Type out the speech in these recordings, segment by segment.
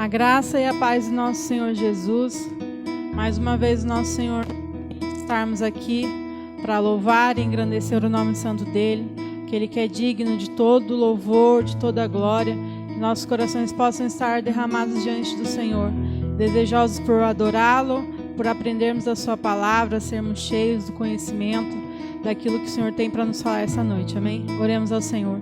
A graça e a paz do nosso Senhor Jesus. Mais uma vez, nosso Senhor, estarmos aqui para louvar e engrandecer o nome santo dEle, que Ele que é digno de todo louvor, de toda glória, que nossos corações possam estar derramados diante do Senhor, desejosos por adorá-lo, por aprendermos da sua palavra, sermos cheios do conhecimento daquilo que o Senhor tem para nos falar essa noite, amém? Oremos ao Senhor.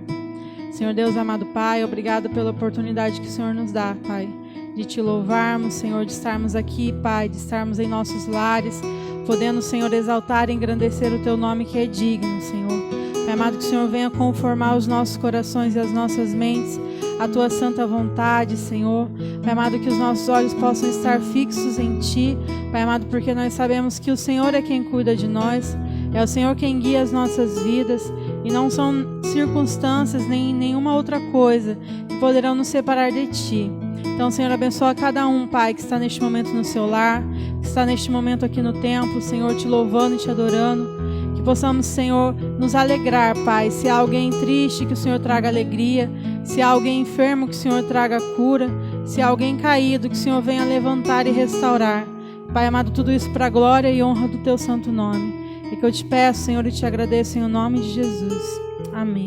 Senhor Deus, amado Pai, obrigado pela oportunidade que o Senhor nos dá, Pai, de Te louvarmos, Senhor, de estarmos aqui, Pai, de estarmos em nossos lares, podendo, Senhor, exaltar e engrandecer o Teu nome que é digno, Senhor. Pai amado, que o Senhor venha conformar os nossos corações e as nossas mentes à Tua santa vontade, Senhor. Pai amado, que os nossos olhos possam estar fixos em Ti, Pai amado, porque nós sabemos que o Senhor é quem cuida de nós, é o Senhor quem guia as nossas vidas, e não são circunstâncias nem nenhuma outra coisa que poderão nos separar de Ti. Então, Senhor, abençoa cada um, Pai, que está neste momento no seu lar, que está neste momento aqui no templo, Senhor, Te louvando e Te adorando. Que possamos, Senhor, nos alegrar, Pai. Se há alguém triste, que o Senhor traga alegria. Se há alguém enfermo, que o Senhor traga cura. Se há alguém caído, que o Senhor venha levantar e restaurar. Pai amado, tudo isso para a glória e honra do Teu santo nome. E que eu Te peço, Senhor, e Te agradeço em nome de Jesus. Amém.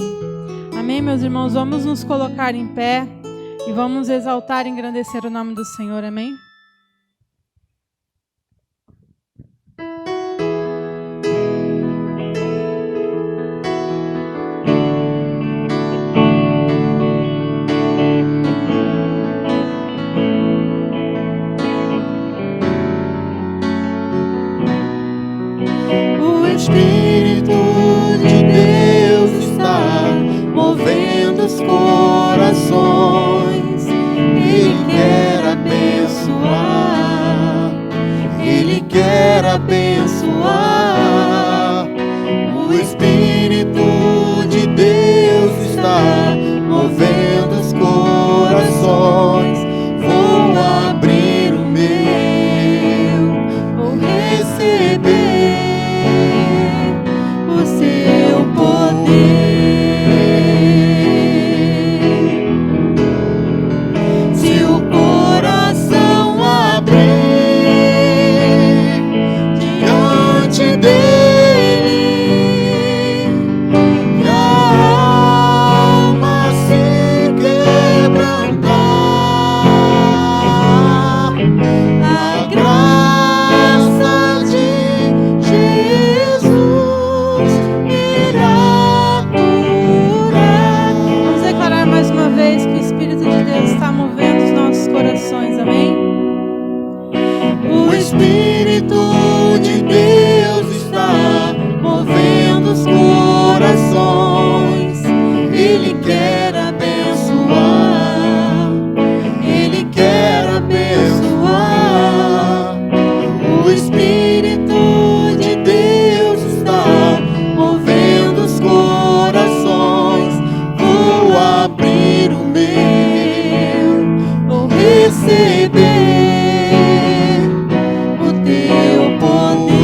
Amém, meus irmãos. Vamos nos colocar em pé e vamos exaltar e engrandecer o nome do Senhor. Amém? O Espírito de Deus está movendo os corações. Ele quer abençoar. Ele quer abençoar. O Espírito de Deus está movendo os corações. Vou abrir o meu, vou receber o seu poder. Se o coração abrir diante dele, e a alma se quebrantar, a graça de Jesus irá curar. Vamos declarar mais uma vez que o Espírito de Deus está movendo os nossos corações. Amém? O Espírito de Deus está movendo os corações. Ele quer abençoar. Ele quer abençoar. O Espírito de Deus está movendo os corações. Vou abrir o meu, vou receber o teu poder.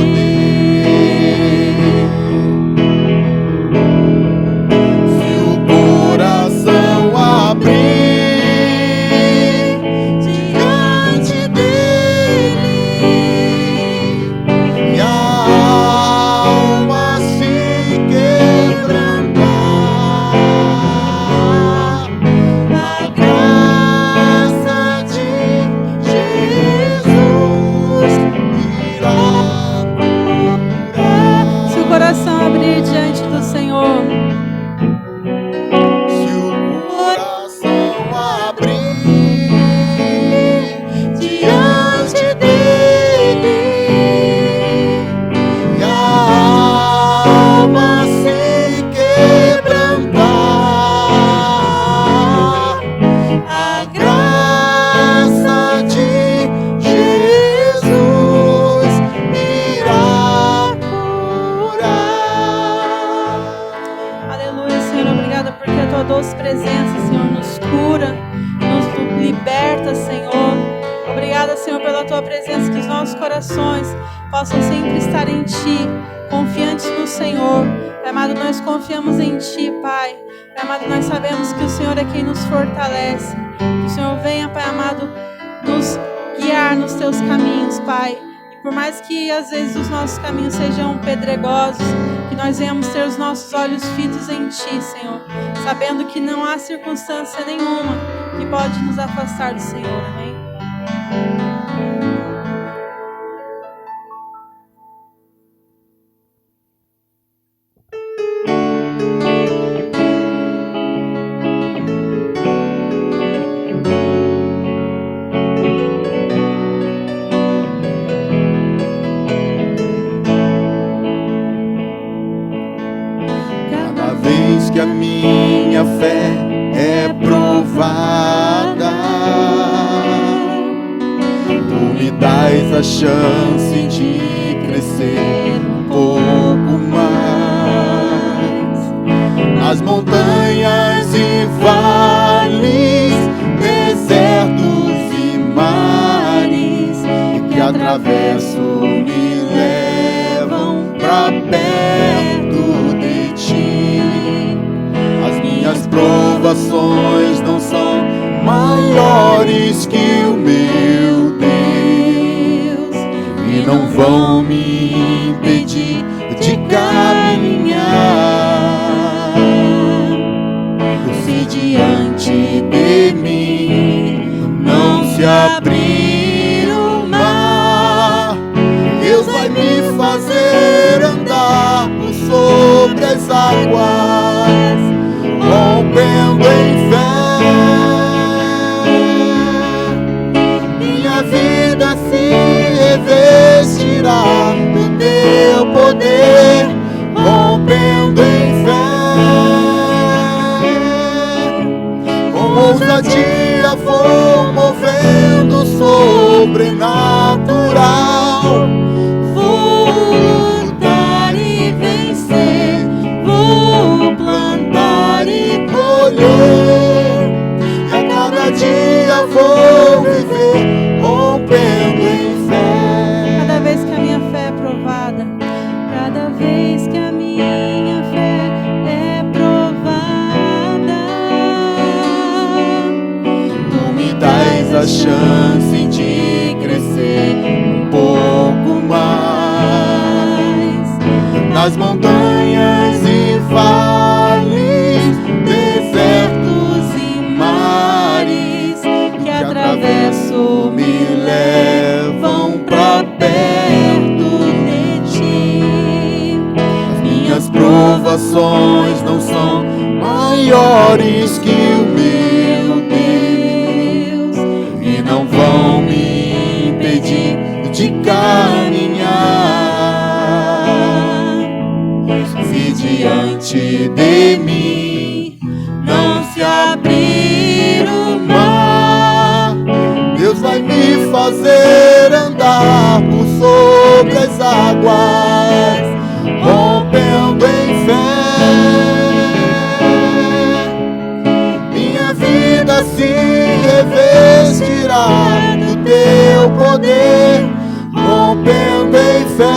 Se o coração abrir diante dele, e a alma se quebrantar, a graça de Jesus irá curar. Se o coração abrir diante do Senhor, Se o coração abrir diante dele, e a alma se quebrantar, a graça de Jesus irá curar. aleluia, Senhor, obrigada porque a Tua doce presença, Senhor, nos cura, nos liberta, Senhor. Obrigada, Senhor, pela Tua presença, que os nossos corações possam sempre estar em Ti, confiantes no Senhor. Pai amado, nós confiamos em Ti, Pai. Pai amado, nós sabemos que o Senhor é quem nos fortalece. Que o Senhor venha, Pai amado, nos guiar nos teus caminhos, Pai. E por mais que às vezes os nossos caminhos sejam pedregosos, que nós venhamos ter os nossos olhos fitos em Ti, Senhor, sabendo que não há circunstância nenhuma que pode nos afastar do Senhor. Amém? Que a minha fé é provada, tu me dás a chance de crescer um pouco mais. Nas montanhas e vales, desertos e mares que atravesso me levam pra perto de Ti. As provações não são maiores que o meu Deus e não vão me impedir de caminhar. Se diante de mim não se abrir o mar, Deus vai me fazer andar por sobre as águas, rompendo em fé. Minha vida se revestirá do Teu poder, rompendo em fé. Com ousadia vou movendo sobrenatural. Vou lutar e vencer, vou plantar e colher, e a cada dia vou viver rompendo em fé. Cada vez que a minha fé é provada, cada vez que a minha fé é provada, tu me dás a chance de crescer um pouco mais. Nas montanhas e vales, desertos e mares que atravesso me levam pra perto de Ti. As minhas provações não são maiores que o meu Deus e não vão me impedir de caminhar. Se diante de mim não se abrir o mar, Deus vai me fazer andar por sobre as águas, rompendo em fé. Minha vida se revestirá do Teu poder, rompendo em fé.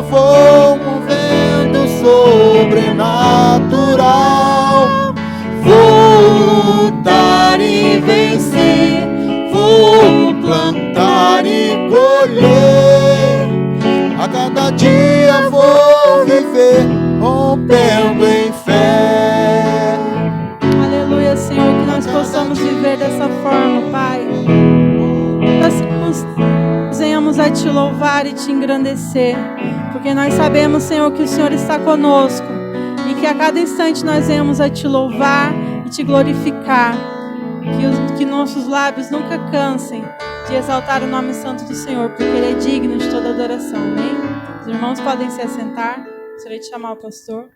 Vou movendo sobrenatural, vou lutar e vencer, vou plantar e colher, a cada dia vou viver rompendo em fé. aleluia, Senhor, que nós possamos viver dessa forma, Pai. Nós venhamos a Te louvar e Te engrandecer, porque nós sabemos, Senhor, que o Senhor está conosco e que a cada instante nós venhamos a Te louvar e Te glorificar. Que nossos lábios nunca cansem de exaltar o nome santo do Senhor, porque Ele é digno de toda adoração. Amém? Os irmãos podem se assentar. Gostaria de chamar o pastor.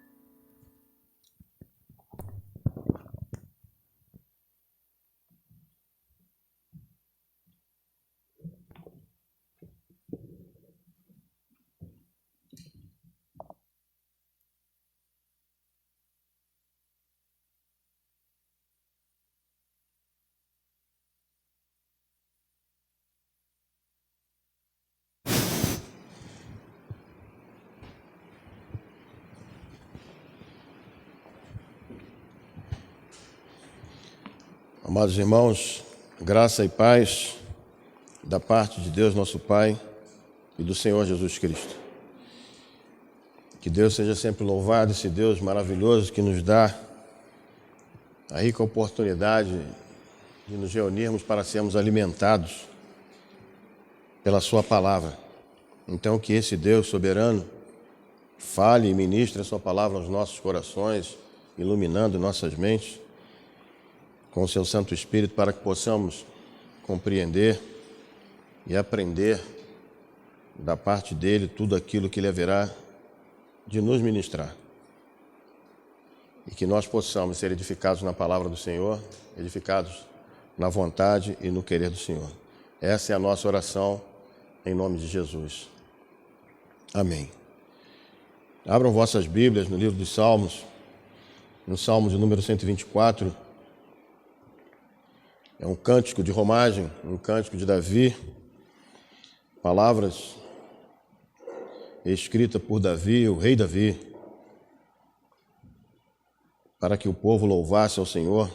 Amados irmãos, graça e paz da parte de Deus, nosso Pai, e do Senhor Jesus Cristo. Que Deus seja sempre louvado, esse Deus maravilhoso que nos dá a rica oportunidade de nos reunirmos para sermos alimentados pela Sua palavra. Então, que esse Deus soberano fale e ministre a Sua palavra aos nossos corações, iluminando nossas mentes com o Seu Santo Espírito, para que possamos compreender e aprender da parte dEle tudo aquilo que Ele haverá de nos ministrar. E que nós possamos ser edificados na palavra do Senhor, edificados na vontade e no querer do Senhor. Essa é a nossa oração, em nome de Jesus. Amém. Abram vossas Bíblias no livro dos Salmos, no Salmo de número 124. É um cântico de romagem, um cântico de Davi, palavras escritas por Davi, o rei Davi, para que o povo louvasse ao Senhor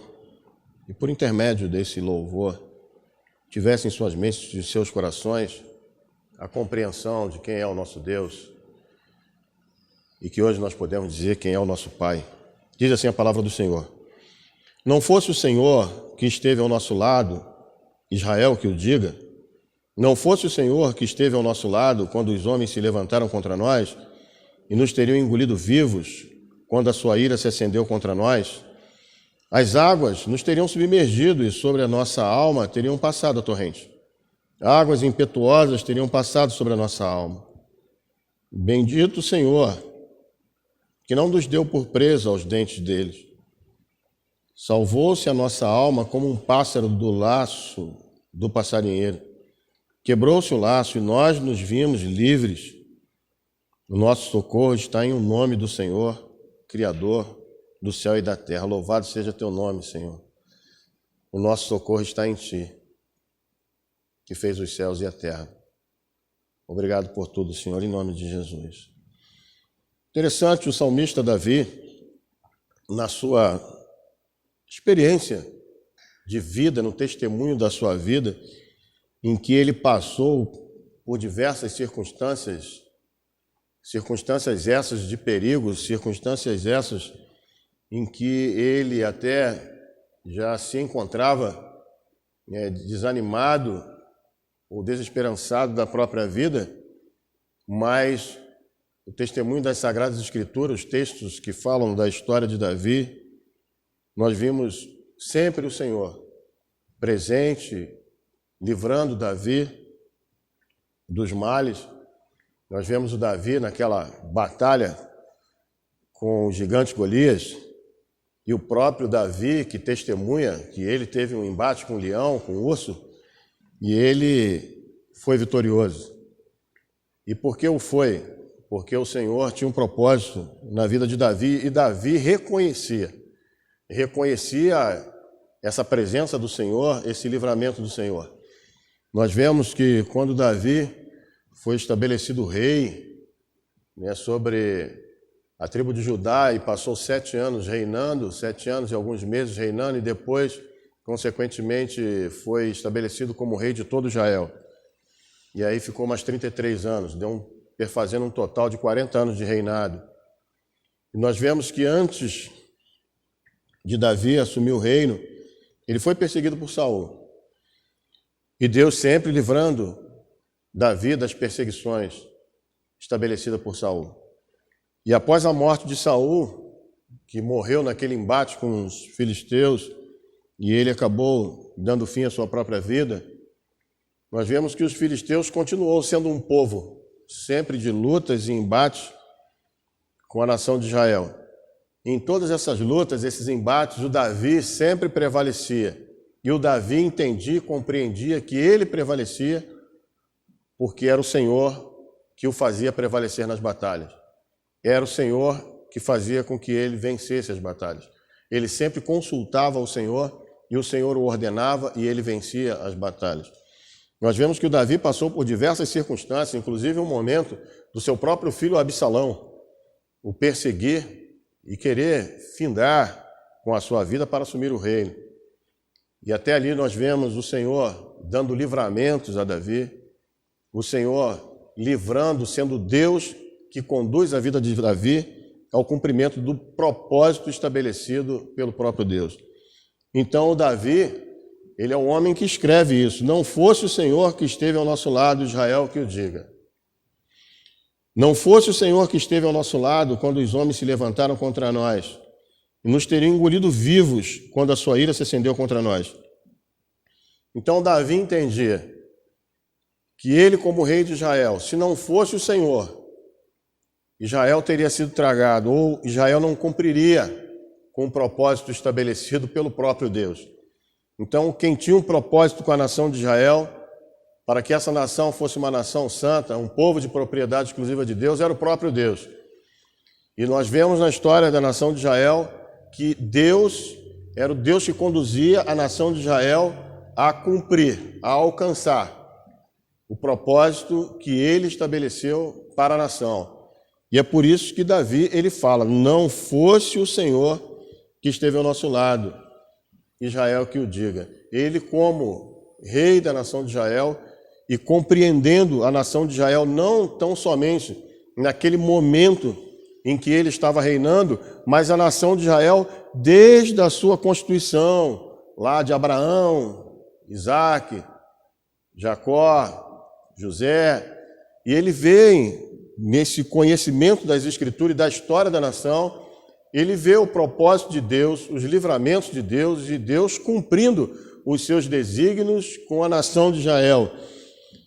e, por intermédio desse louvor, tivesse em suas mentes e seus corações a compreensão de quem é o nosso Deus e que hoje nós podemos dizer quem é o nosso Pai. Diz assim a palavra do Senhor: não fosse o Senhor que esteve ao nosso lado, Israel que o diga, não fosse o Senhor que esteve ao nosso lado quando os homens se levantaram contra nós e nos teriam engolido vivos quando a sua ira se acendeu contra nós, as águas nos teriam submergido e sobre a nossa alma teriam passado a torrente. Águas impetuosas teriam passado sobre a nossa alma. Bendito o Senhor, que não nos deu por presa aos dentes deles. Salvou-se a nossa alma como um pássaro do laço do passarinheiro. Quebrou-se o laço e nós nos vimos livres. O nosso socorro está em o nome do Senhor, Criador do céu e da terra. Louvado seja teu nome, Senhor. O nosso socorro está em ti, que fez os céus e a terra. Obrigado por tudo, Senhor, em nome de Jesus. Interessante, o salmista Davi, na sua experiência de vida, no testemunho da sua vida, em que ele passou por diversas circunstâncias essas de perigo, circunstâncias essas em que ele até já se encontrava desanimado ou desesperançado da própria vida, mas o testemunho das Sagradas Escrituras, os textos que falam da história de Davi, nós vimos sempre o Senhor presente, livrando Davi dos males. Nós vemos o Davi naquela batalha com o gigante Golias, e o próprio Davi que testemunha que ele teve um embate com o leão, com o urso, e ele foi vitorioso. E por que o foi? Porque o Senhor tinha um propósito na vida de Davi, e Davi reconhecia essa presença do Senhor, esse livramento do Senhor. Nós vemos que quando Davi foi estabelecido rei sobre a tribo de Judá e passou 7 anos reinando, 7 anos e alguns meses reinando, e depois, consequentemente, foi estabelecido como rei de todo Israel. E aí ficou mais 33 anos, fazendo um total de 40 anos de reinado. E nós vemos que antes de Davi assumir o reino, ele foi perseguido por Saul. E Deus sempre livrando Davi das perseguições estabelecidas por Saul. E após a morte de Saul, que morreu naquele embate com os filisteus, e ele acabou dando fim à sua própria vida, nós vemos que os filisteus continuou sendo um povo sempre de lutas e embates com a nação de Israel. Em todas essas lutas, esses embates, o Davi sempre prevalecia. E o Davi entendia e compreendia que ele prevalecia porque era o Senhor que o fazia prevalecer nas batalhas. Era o Senhor que fazia com que ele vencesse as batalhas. Ele sempre consultava o Senhor e o Senhor o ordenava e ele vencia as batalhas. Nós vemos que o Davi passou por diversas circunstâncias, inclusive um momento do seu próprio filho Absalão o perseguir e querer findar com a sua vida para assumir o reino. E até ali nós vemos o Senhor dando livramentos a Davi, o Senhor livrando, sendo Deus que conduz a vida de Davi ao cumprimento do propósito estabelecido pelo próprio Deus. Então, o Davi, ele é um homem que escreve isso. Não fosse o Senhor que esteve ao nosso lado, Israel que o diga. Não fosse o Senhor que esteve ao nosso lado quando os homens se levantaram contra nós e nos teriam engolido vivos quando a sua ira se acendeu contra nós. Então, Davi entendia que ele, como rei de Israel, se não fosse o Senhor, Israel teria sido tragado, ou Israel não cumpriria com o propósito estabelecido pelo próprio Deus. Então, quem tinha um propósito com a nação de Israel, para que essa nação fosse uma nação santa, um povo de propriedade exclusiva de Deus, era o próprio Deus. E nós vemos na história da nação de Israel que Deus era o Deus que conduzia a nação de Israel a cumprir, a alcançar o propósito que ele estabeleceu para a nação. E é por isso que Davi, ele fala, não fosse o Senhor que esteve ao nosso lado, Israel que o diga. Ele, como rei da nação de Israel, e compreendendo a nação de Israel não tão somente naquele momento em que ele estava reinando, mas a nação de Israel desde a sua constituição, lá de Abraão, Isaac, Jacó, José, e ele vê nesse conhecimento das Escrituras e da história da nação, ele vê o propósito de Deus, os livramentos de Deus e Deus cumprindo os seus desígnios com a nação de Israel.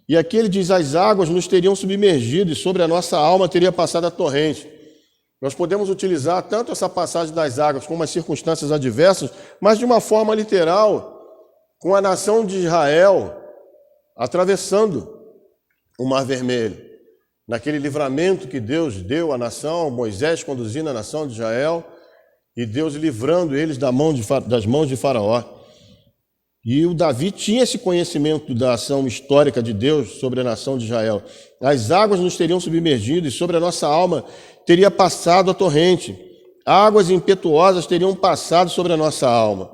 E aqui ele diz, as águas nos teriam submergido e sobre a nossa alma teria passado a torrente. Nós podemos utilizar tanto essa passagem das águas como as circunstâncias adversas, mas de uma forma literal, com a nação de Israel atravessando o Mar Vermelho. Naquele livramento que Deus deu à nação, Moisés conduzindo a nação de Israel, e Deus livrando eles das mãos de Faraó. E o Davi tinha esse conhecimento da ação histórica de Deus sobre a nação de Israel. As águas nos teriam submergido e sobre a nossa alma teria passado a torrente. Águas impetuosas teriam passado sobre a nossa alma.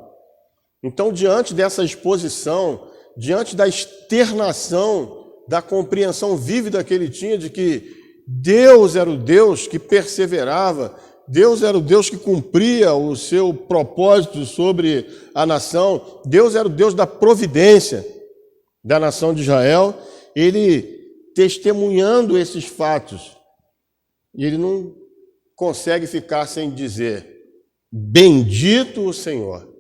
Então, diante dessa exposição, diante da externação, da compreensão vívida que ele tinha de que Deus era o Deus que perseverava, Deus era o Deus que cumpria o seu propósito sobre a nação, Deus era o Deus da providência da nação de Israel, ele testemunhando esses fatos, e ele não consegue ficar sem dizer, bendito o Senhor.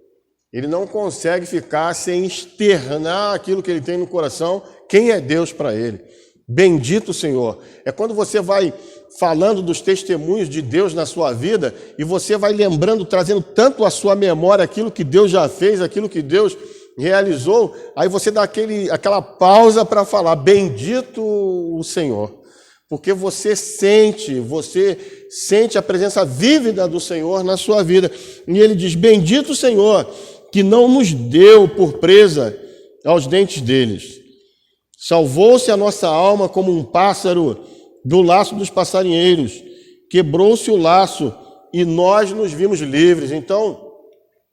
Ele não consegue ficar sem externar aquilo que ele tem no coração, quem é Deus para ele. Bendito o Senhor. É quando você vai falando dos testemunhos de Deus na sua vida e você vai lembrando, trazendo tanto à sua memória aquilo que Deus já fez, aquilo que Deus realizou, aí você dá aquela pausa para falar, bendito o Senhor. Porque você sente a presença vívida do Senhor na sua vida. E ele diz, bendito o Senhor, que não nos deu por presa aos dentes deles. Salvou-se a nossa alma como um pássaro do laço dos passarinheiros. Quebrou-se o laço e nós nos vimos livres. Então,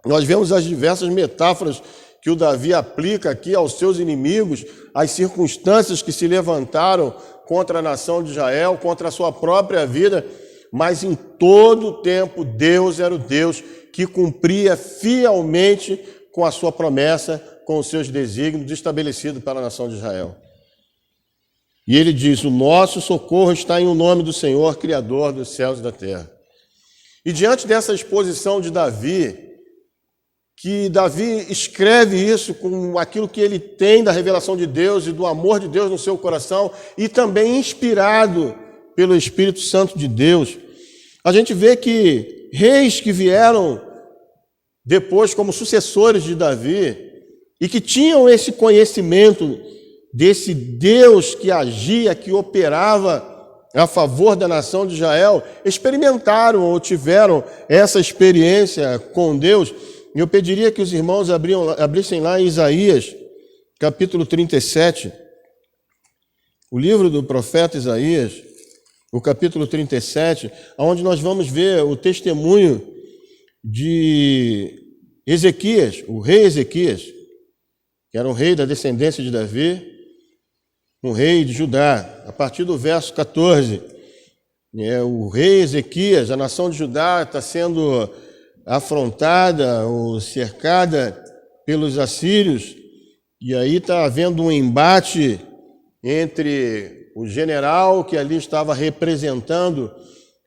nós vemos as diversas metáforas que o Davi aplica aqui aos seus inimigos, às circunstâncias que se levantaram contra a nação de Israel, contra a sua própria vida, mas em todo o tempo Deus era o Deus que cumpria fielmente com a sua promessa, com os seus desígnios estabelecidos para a nação de Israel. E ele diz, o nosso socorro está em o nome do Senhor, Criador dos céus e da terra. E diante dessa exposição de Davi, que Davi escreve isso com aquilo que ele tem da revelação de Deus e do amor de Deus no seu coração, e também inspirado pelo Espírito Santo de Deus, a gente vê que reis que vieram depois como sucessores de Davi e que tinham esse conhecimento desse Deus que agia, que operava a favor da nação de Israel, experimentaram ou tiveram essa experiência com Deus. E eu pediria que os irmãos abrissem lá em Isaías, capítulo 37, o livro do profeta Isaías, o capítulo 37, onde nós vamos ver o testemunho de Ezequias, o rei Ezequias, que era um rei da descendência de Davi, um rei de Judá, a partir do verso 14, o rei Ezequias, a nação de Judá está sendo afrontada ou cercada pelos assírios, e aí está havendo um embate entre o general que ali estava representando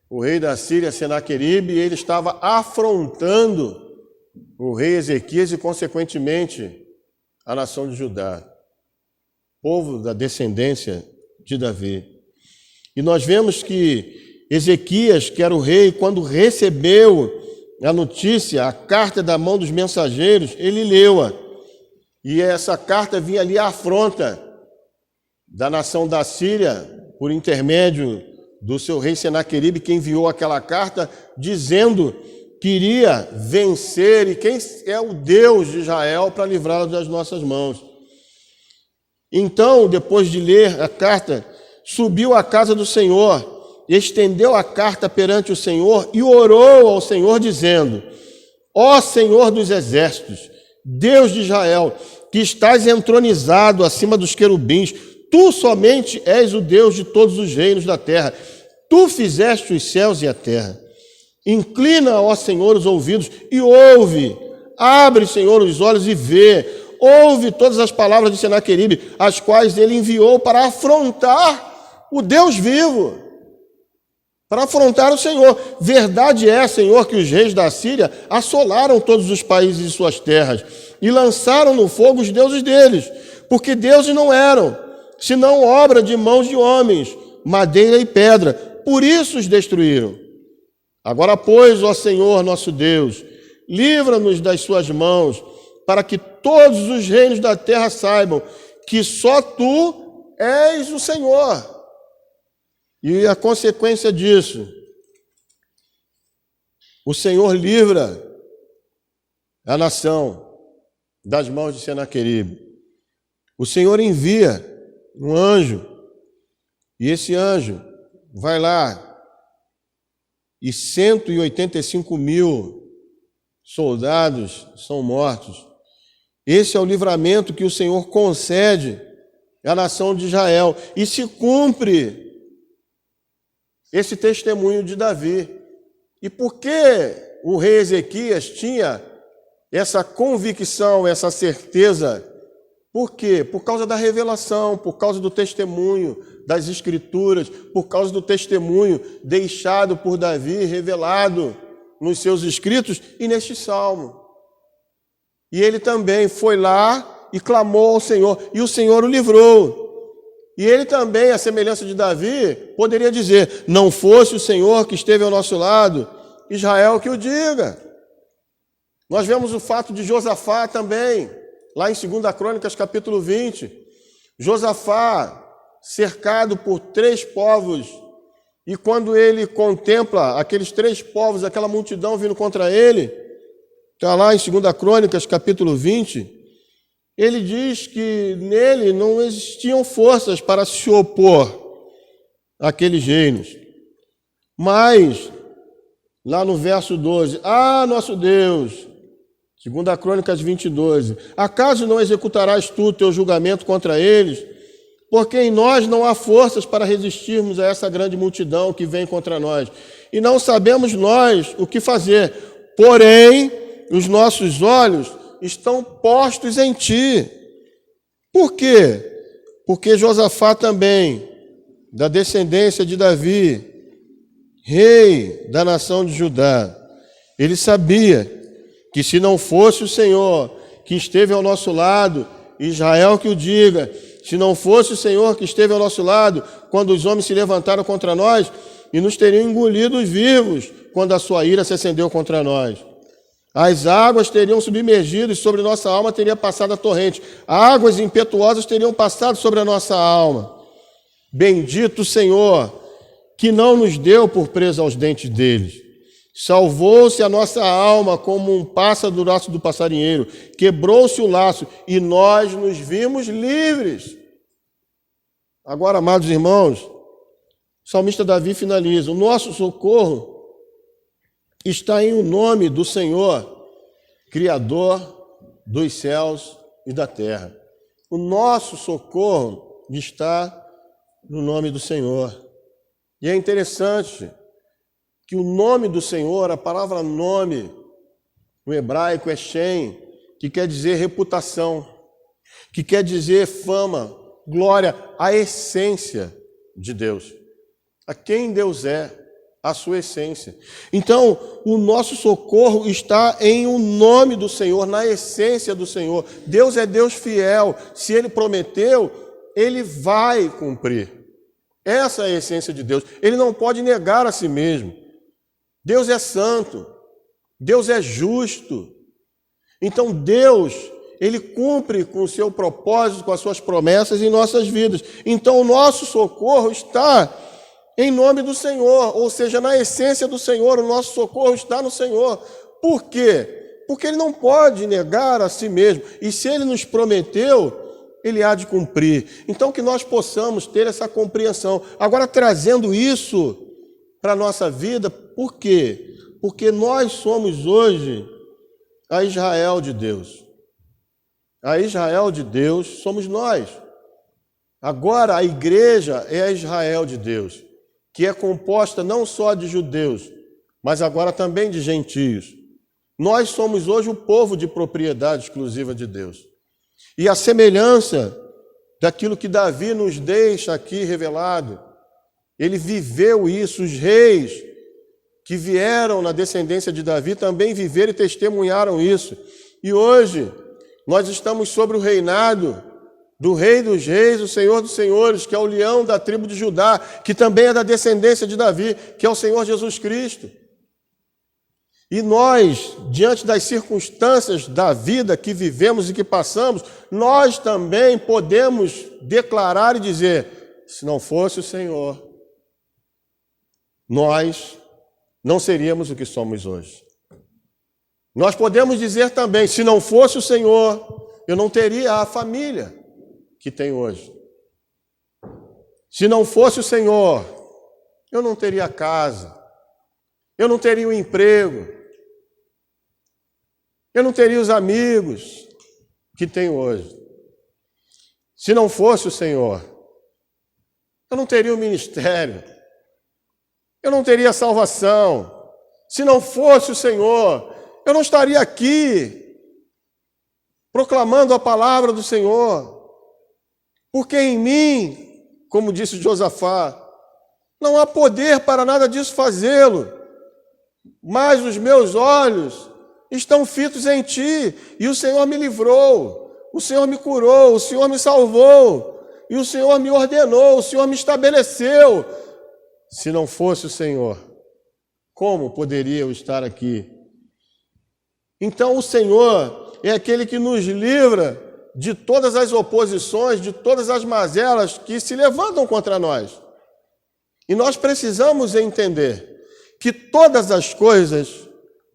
o rei da Síria, Senaqueribe, e ele estava afrontando o rei Ezequias e, consequentemente, a nação de Judá, povo da descendência de Davi. E nós vemos que Ezequias, que era o rei, quando recebeu a notícia, a carta da mão dos mensageiros, ele leu-a. E essa carta vinha ali à afronta da nação da Síria, por intermédio do seu rei Senaqueribe, que enviou aquela carta dizendo que iria vencer e quem é o Deus de Israel para livrá-lo das nossas mãos. Então, depois de ler a carta, subiu à casa do Senhor, estendeu a carta perante o Senhor e orou ao Senhor, dizendo: Ó Senhor dos exércitos, Deus de Israel, que estás entronizado acima dos querubins, tu somente és o Deus de todos os reinos da terra. Tu fizeste os céus e a terra. Inclina, ó Senhor, os ouvidos e ouve. Abre, Senhor, os olhos e vê. Ouve todas as palavras de Senaqueribe, as quais ele enviou para afrontar o Deus vivo, para afrontar o Senhor. Verdade é, Senhor, que os reis da Síria assolaram todos os países e suas terras e lançaram no fogo os deuses deles, porque deuses não eram, senão obra de mãos de homens, madeira e pedra. Por isso os destruíram. Agora, pois, ó Senhor nosso Deus, livra-nos das suas mãos, para que todos os reinos da terra saibam que só tu és o Senhor. E a consequência disso, o Senhor livra a nação das mãos de Senaqueribe. O Senhor envia um anjo, e esse anjo vai lá, e 185.000 soldados são mortos. Esse é o livramento que o Senhor concede à nação de Israel. E se cumpre esse testemunho de Davi. E por que o rei Ezequias tinha essa convicção, essa certeza? Por quê? Por causa da revelação, por causa do testemunho das Escrituras, por causa do testemunho deixado por Davi, revelado nos seus escritos e neste salmo. E ele também foi lá e clamou ao Senhor, e o Senhor o livrou. E ele também, à semelhança de Davi, poderia dizer: não fosse o Senhor que esteve ao nosso lado, Israel que o diga. Nós vemos o fato de Josafá também, lá em 2 Crônicas, capítulo 20. Josafá, cercado por 3 povos, e quando ele contempla aqueles 3 povos, aquela multidão vindo contra ele, está lá em 2 Crônicas, capítulo 20, ele diz que nele não existiam forças para se opor àqueles reinos. Mas, lá no verso 12, nosso Deus, 2 Crônicas 20, 12, acaso não executarás tu teu julgamento contra eles? Porque em nós não há forças para resistirmos a essa grande multidão que vem contra nós. E não sabemos nós o que fazer. Porém, os nossos olhos estão postos em ti. Por quê? Porque Josafá também, da descendência de Davi, rei da nação de Judá, ele sabia que se não fosse o Senhor que esteve ao nosso lado, Israel que o diga, se não fosse o Senhor que esteve ao nosso lado, quando os homens se levantaram contra nós, e nos teriam engolido vivos, quando a sua ira se acendeu contra nós. As águas teriam submergido e sobre nossa alma teria passado a torrente. Águas impetuosas teriam passado sobre a nossa alma. Bendito o Senhor, que não nos deu por presa aos dentes deles. Salvou-se a nossa alma como um pássaro do laço do passarinheiro. Quebrou-se o laço e nós nos vimos livres. Agora, amados irmãos, o salmista Davi finaliza: o nosso socorro está em o nome do Senhor, Criador dos céus e da terra. O nosso socorro está no nome do Senhor. E é interessante que o nome do Senhor, a palavra nome, no hebraico é Shem, que quer dizer reputação, que quer dizer fama, glória, a essência de Deus. A quem Deus é, a sua essência. Então, o nosso socorro está em o nome do Senhor, na essência do Senhor. Deus é Deus fiel. Se Ele prometeu, Ele vai cumprir. Essa é a essência de Deus. Ele não pode negar a si mesmo. Deus é santo. Deus é justo. Então, Deus, Ele cumpre com o seu propósito, com as suas promessas em nossas vidas. Então, o nosso socorro está em nome do Senhor, ou seja, na essência do Senhor, o nosso socorro está no Senhor. Por quê? Porque Ele não pode negar a si mesmo. E se Ele nos prometeu, Ele há de cumprir. Então, que nós possamos ter essa compreensão. Agora, trazendo isso para a nossa vida, por quê? Porque nós somos hoje a Israel de Deus. A Israel de Deus somos nós. Agora, a igreja é a Israel de Deus, que é composta não só de judeus, mas agora também de gentios. Nós somos hoje o povo de propriedade exclusiva de Deus. E a semelhança daquilo que Davi nos deixa aqui revelado, ele viveu isso, os reis que vieram na descendência de Davi também viveram e testemunharam isso. E hoje nós estamos sobre o reinado do Rei dos Reis, o Senhor dos Senhores, que é o leão da tribo de Judá, que também é da descendência de Davi, que é o Senhor Jesus Cristo. E nós, diante das circunstâncias da vida que vivemos e que passamos, nós também podemos declarar e dizer, se não fosse o Senhor, nós não seríamos o que somos hoje. Nós podemos dizer também, se não fosse o Senhor, eu não teria a família que tenho hoje. Se não fosse o Senhor, eu não teria casa, eu não teria o emprego, eu não teria os amigos que tenho hoje. Se não fosse o Senhor, eu não teria o ministério, eu não teria salvação. Se não fosse o Senhor, eu não estaria aqui proclamando a palavra do Senhor. Porque em mim, como disse Josafá, não há poder para nada disso fazê-lo, mas os meus olhos estão fitos em Ti, e o Senhor me livrou, o Senhor me curou, o Senhor me salvou, e o Senhor me ordenou, o Senhor me estabeleceu. Se não fosse o Senhor, como poderia eu estar aqui? Então o Senhor é aquele que nos livra de todas as oposições, de todas as mazelas que se levantam contra nós. E nós precisamos entender que todas as coisas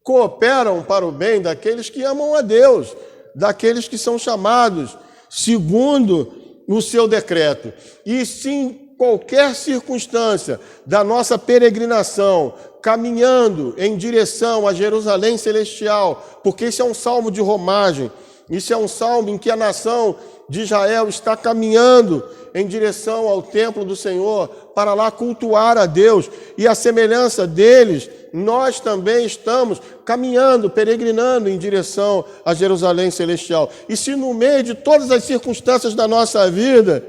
cooperam para o bem daqueles que amam a Deus, daqueles que são chamados segundo o seu decreto. E se em qualquer circunstância da nossa peregrinação, caminhando em direção a Jerusalém Celestial, porque esse é um salmo de romagem, isso é um salmo em que a nação de Israel está caminhando em direção ao templo do Senhor para lá cultuar a Deus. E a semelhança deles, nós também estamos caminhando, peregrinando em direção a Jerusalém Celestial. E se no meio de todas as circunstâncias da nossa vida,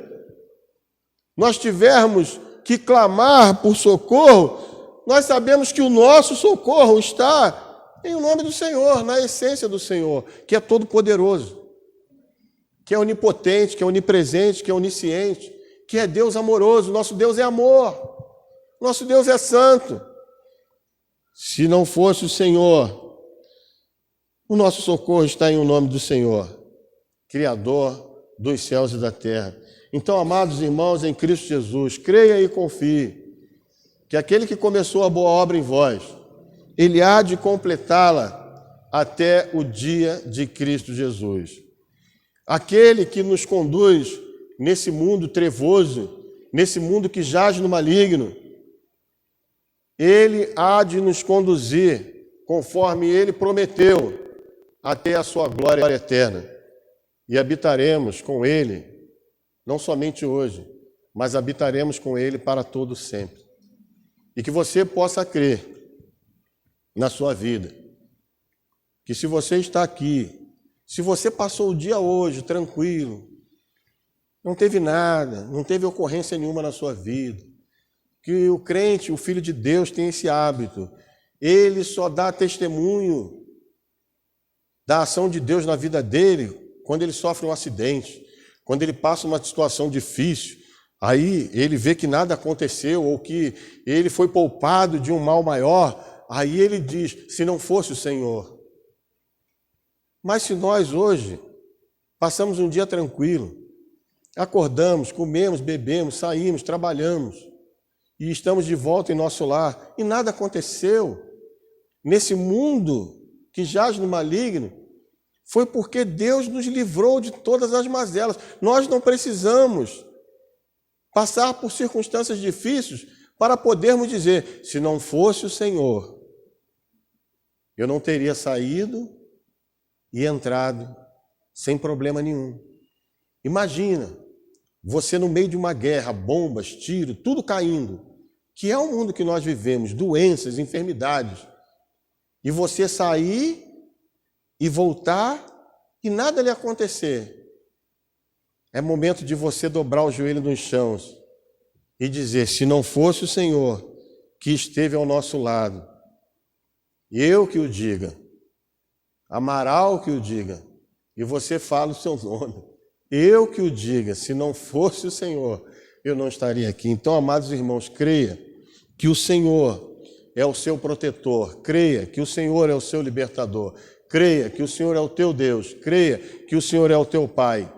nós tivermos que clamar por socorro, nós sabemos que o nosso socorro está em nome do Senhor, na essência do Senhor, que é todo-poderoso, que é onipotente, que é onipresente, que é onisciente, que é Deus amoroso. Nosso Deus é amor, nosso Deus é santo. Se não fosse o Senhor, o nosso socorro está em o nome do Senhor, Criador dos céus e da terra. Então, amados irmãos em Cristo Jesus, creia e confie que aquele que começou a boa obra em vós, Ele há de completá-la até o dia de Cristo Jesus. Aquele que nos conduz nesse mundo trevoso, nesse mundo que jaz no maligno, Ele há de nos conduzir conforme Ele prometeu, até a sua glória eterna. E habitaremos com Ele, não somente hoje, mas habitaremos com Ele para todo sempre. E que você possa crer na sua vida, que se você está aqui, se você passou o dia hoje tranquilo, não teve nada, não teve ocorrência nenhuma na sua vida, que o crente, o Filho de Deus, tem esse hábito, ele só dá testemunho da ação de Deus na vida dele quando ele sofre um acidente, quando ele passa uma situação difícil, aí ele vê que nada aconteceu ou que ele foi poupado de um mal maior, aí ele diz, se não fosse o Senhor. Mas se nós hoje passamos um dia tranquilo, acordamos, comemos, bebemos, saímos, trabalhamos e estamos de volta em nosso lar e nada aconteceu nesse mundo que jaz no maligno, foi porque Deus nos livrou de todas as mazelas. Nós não precisamos passar por circunstâncias difíceis para podermos dizer, se não fosse o Senhor, eu não teria saído e entrado sem problema nenhum. Imagina, você no meio de uma guerra, bombas, tiros, tudo caindo, que é o mundo que nós vivemos, doenças, enfermidades, e você sair e voltar e nada lhe acontecer. É momento de você dobrar o joelho nos chãos e dizer, se não fosse o Senhor que esteve ao nosso lado, eu que o diga, Amaral que o diga, e você fala o seu nome, eu que o diga, se não fosse o Senhor, eu não estaria aqui. Então, amados irmãos, creia que o Senhor é o seu protetor, creia que o Senhor é o seu libertador, creia que o Senhor é o teu Deus, creia que o Senhor é o teu Pai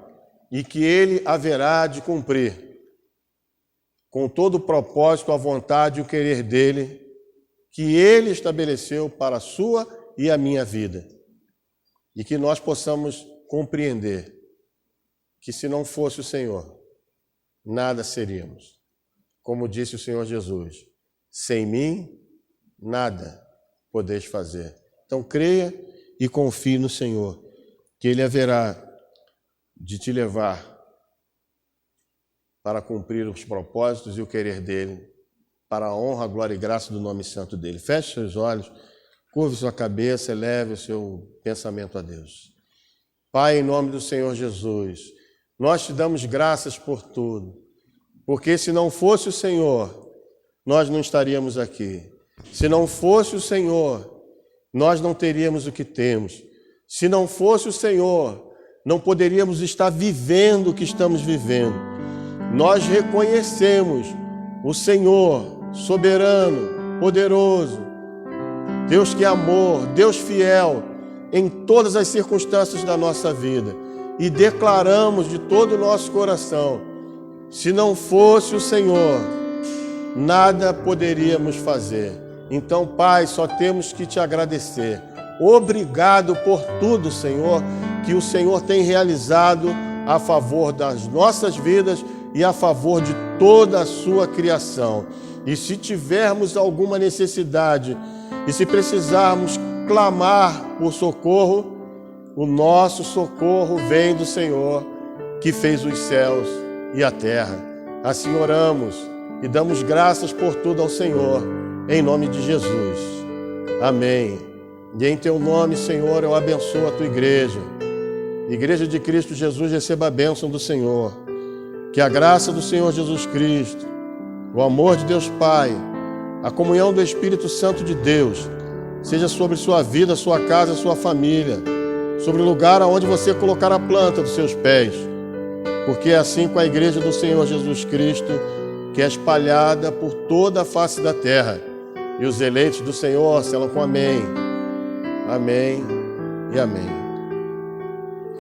e que Ele haverá de cumprir com todo o propósito, a vontade e o querer dEle, que Ele estabeleceu para a sua e a minha vida. E que nós possamos compreender que se não fosse o Senhor, nada seríamos. Como disse o Senhor Jesus, sem mim, nada podeis fazer. Então creia e confie no Senhor, que Ele haverá de te levar para cumprir os propósitos e o querer dEle, para a honra, a glória e graça do nome santo dEle. Feche seus olhos, curve sua cabeça, eleve o seu pensamento a Deus. Pai, em nome do Senhor Jesus, nós te damos graças por tudo, porque se não fosse o Senhor, nós não estaríamos aqui. Se não fosse o Senhor, nós não teríamos o que temos. Se não fosse o Senhor, não poderíamos estar vivendo o que estamos vivendo. Nós reconhecemos o Senhor soberano, poderoso, Deus que é amor, Deus fiel em todas as circunstâncias da nossa vida. E declaramos de todo o nosso coração, se não fosse o Senhor, nada poderíamos fazer. Então, Pai, só temos que te agradecer. Obrigado por tudo, Senhor, que o Senhor tem realizado a favor das nossas vidas e a favor de toda a sua criação. E se tivermos alguma necessidade e se precisarmos clamar por socorro, o nosso socorro vem do Senhor, que fez os céus e a terra. Assim oramos e damos graças por tudo ao Senhor, em nome de Jesus. Amém. E em teu nome, Senhor, eu abençoo a tua igreja. Igreja de Cristo Jesus, receba a bênção do Senhor. Que a graça do Senhor Jesus Cristo, o amor de Deus Pai, a comunhão do Espírito Santo de Deus, seja sobre sua vida, sua casa, sua família, sobre o lugar aonde você colocar a planta dos seus pés. Porque é assim com a igreja do Senhor Jesus Cristo, que é espalhada por toda a face da terra. E os eleitos do Senhor selam com amém. Amém e amém.